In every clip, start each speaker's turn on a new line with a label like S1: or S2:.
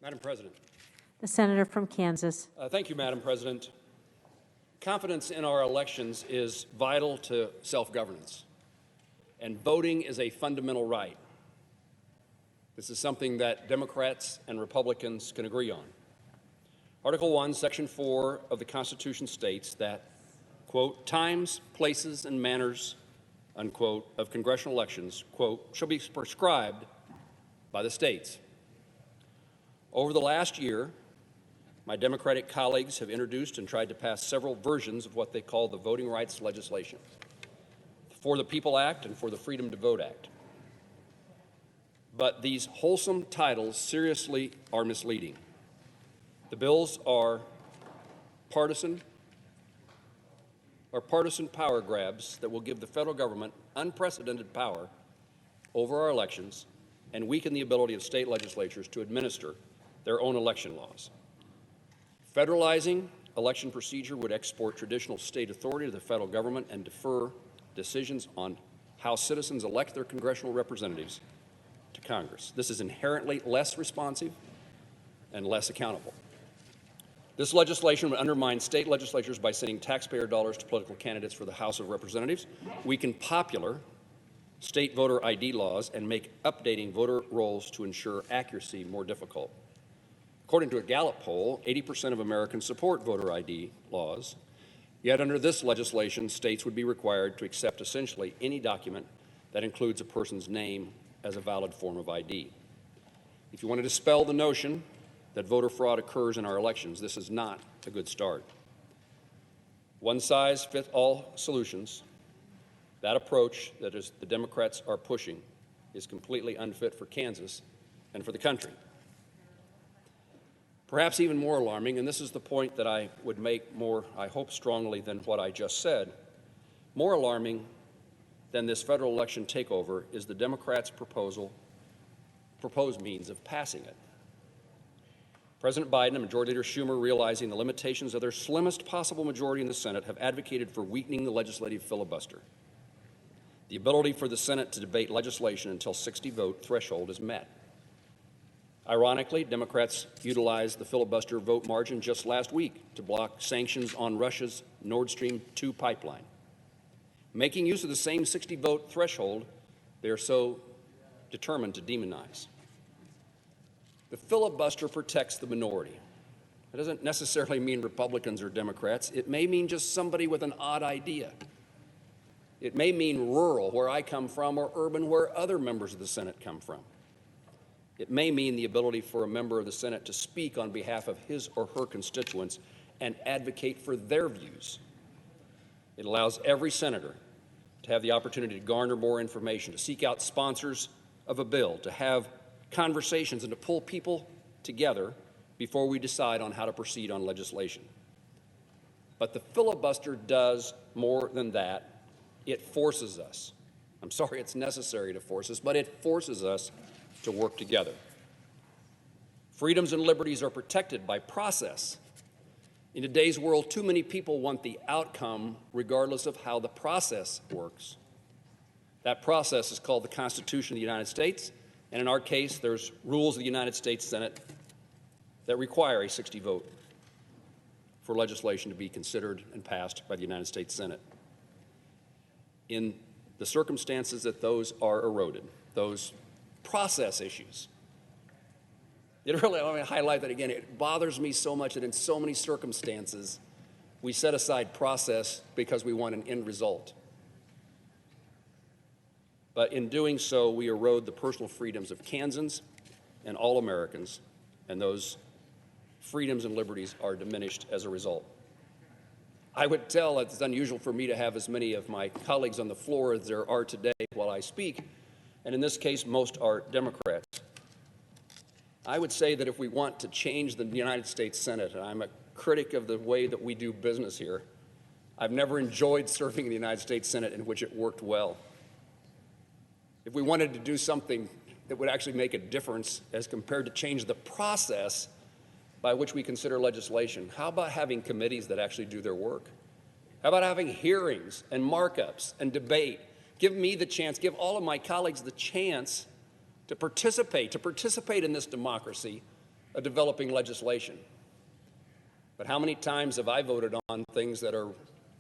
S1: Madam President.
S2: The senator from Kansas.
S1: Thank you, Madam President. Confidence in our elections is vital to self-governance, and voting is a fundamental right. This is something that Democrats and Republicans can agree on. Article 1, Section 4 of the Constitution states that, quote, times, places, and manners, unquote, of congressional elections, quote, shall be prescribed by the states. Over the last year, my Democratic colleagues have introduced and tried to pass several versions of what they call the voting rights legislation, For the People Act and For the Freedom to Vote Act. But these wholesome titles seriously are misleading. The bills are partisan power grabs that will give the federal government unprecedented power over our elections and weaken the ability of state legislatures to administer their own election laws. Federalizing election procedure would export traditional state authority to the federal government and defer decisions on how citizens elect their congressional representatives to Congress. This is inherently less responsive and less accountable. This legislation would undermine state legislatures by sending taxpayer dollars to political candidates for the House of Representatives, weaken popular state voter ID laws, and make updating voter rolls to ensure accuracy more difficult. According to a Gallup poll, 80% of Americans support voter ID laws, yet under this legislation, states would be required to accept essentially any document that includes a person's name as a valid form of ID. If you want to dispel the notion that voter fraud occurs in our elections, this is not a good start. One-size-fits-all solutions, that approach that the Democrats are pushing, is completely unfit for Kansas and for the country. Perhaps even more alarming, and this is the point that I would make more, I hope strongly, than what I just said, more alarming than this federal election takeover is the Democrats' proposed means of passing it. President Biden and Majority Leader Schumer, realizing the limitations of their slimmest possible majority in the Senate, have advocated for weakening the legislative filibuster. The ability for the Senate to debate legislation until 60-vote threshold is met. Ironically, Democrats utilized the filibuster vote margin just last week to block sanctions on Russia's Nord Stream 2 pipeline. Making use of the same 60-vote threshold they are so determined to demonize. The filibuster protects the minority. It doesn't necessarily mean Republicans or Democrats. It may mean just somebody with an odd idea. It may mean rural, where I come from, or urban, where other members of the Senate come from. It may mean the ability for a member of the Senate to speak on behalf of his or her constituents and advocate for their views. It allows every senator to have the opportunity to garner more information, to seek out sponsors of a bill, to have conversations, and to pull people together before we decide on how to proceed on legislation. But the filibuster does more than that. It forces us. I'm sorry it's necessary to force us, but it forces us to work together. Freedoms and liberties are protected by process. In today's world, too many people want the outcome regardless of how the process works. That process is called the Constitution of the United States, and in our case, there's rules of the United States Senate that require a 60 vote for legislation to be considered and passed by the United States Senate. In the circumstances that those are eroded, those process issues, let me highlight that again. It bothers me so much that in so many circumstances, we set aside process because we want an end result. But in doing so, we erode the personal freedoms of Kansans and all Americans, and those freedoms and liberties are diminished as a result. I would tell it's unusual for me to have as many of my colleagues on the floor as there are today while I speak, and in this case, most are Democrats. I would say that if we want to change the United States Senate, and I'm a critic of the way that we do business here, I've never enjoyed serving in the United States Senate in which it worked well. If we wanted to do something that would actually make a difference as compared to change the process by which we consider legislation, how about having committees that actually do their work? How about having hearings and markups and debate? Give me the chance, give all of my colleagues the chance to participate in this democracy developing legislation. But how many times have I voted on things that are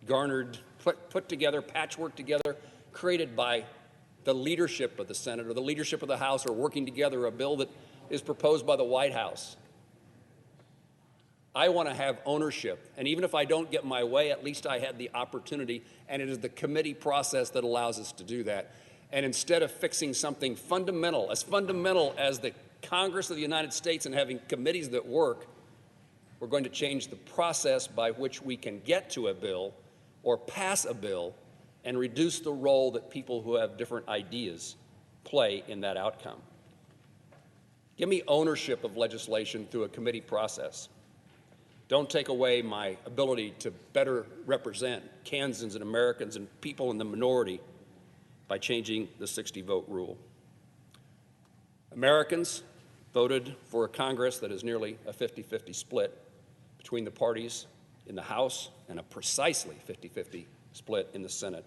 S1: garnered, put together, patchwork together, created by the leadership of the Senate or the leadership of the House, or working together a bill that is proposed by the White House? I want to have ownership, and even if I don't get my way, at least I had the opportunity, and it is the committee process that allows us to do that. And instead of fixing something fundamental as the Congress of the United States and having committees that work, we're going to change the process by which we can get to a bill or pass a bill and reduce the role that people who have different ideas play in that outcome. Give me ownership of legislation through a committee process. Don't take away my ability to better represent Kansans and Americans and people in the minority by changing the 60-vote rule. Americans voted for a Congress that is nearly a 50-50 split between the parties in the House and a precisely 50-50 split in the Senate.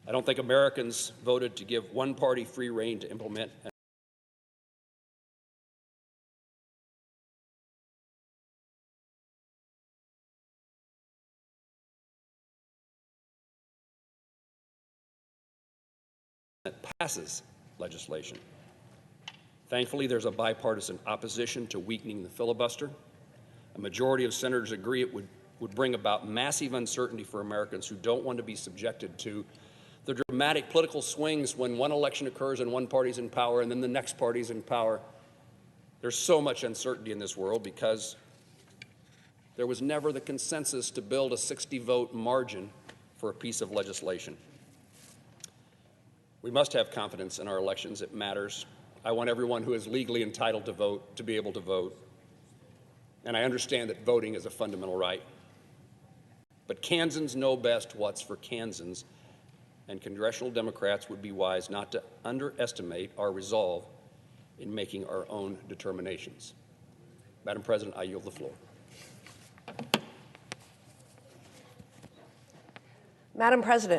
S1: I don't think Americans voted to give one party free rein to implement that passes legislation. Thankfully, there's a bipartisan opposition to weakening the filibuster. A majority of senators agree it would bring about massive uncertainty for Americans who don't want to be subjected to the dramatic political swings when one election occurs and one party's in power and then the next party's in power. There's so much uncertainty in this world because there was never the consensus to build a 60-vote margin for a piece of legislation. We must have confidence in our elections. It matters. I want everyone who is legally entitled to vote to be able to vote. And I understand that voting is a fundamental right. But Kansans know best what's for Kansans, and congressional Democrats would be wise not to underestimate our resolve in making our own determinations. Madam President, I yield the floor.
S3: Madam President.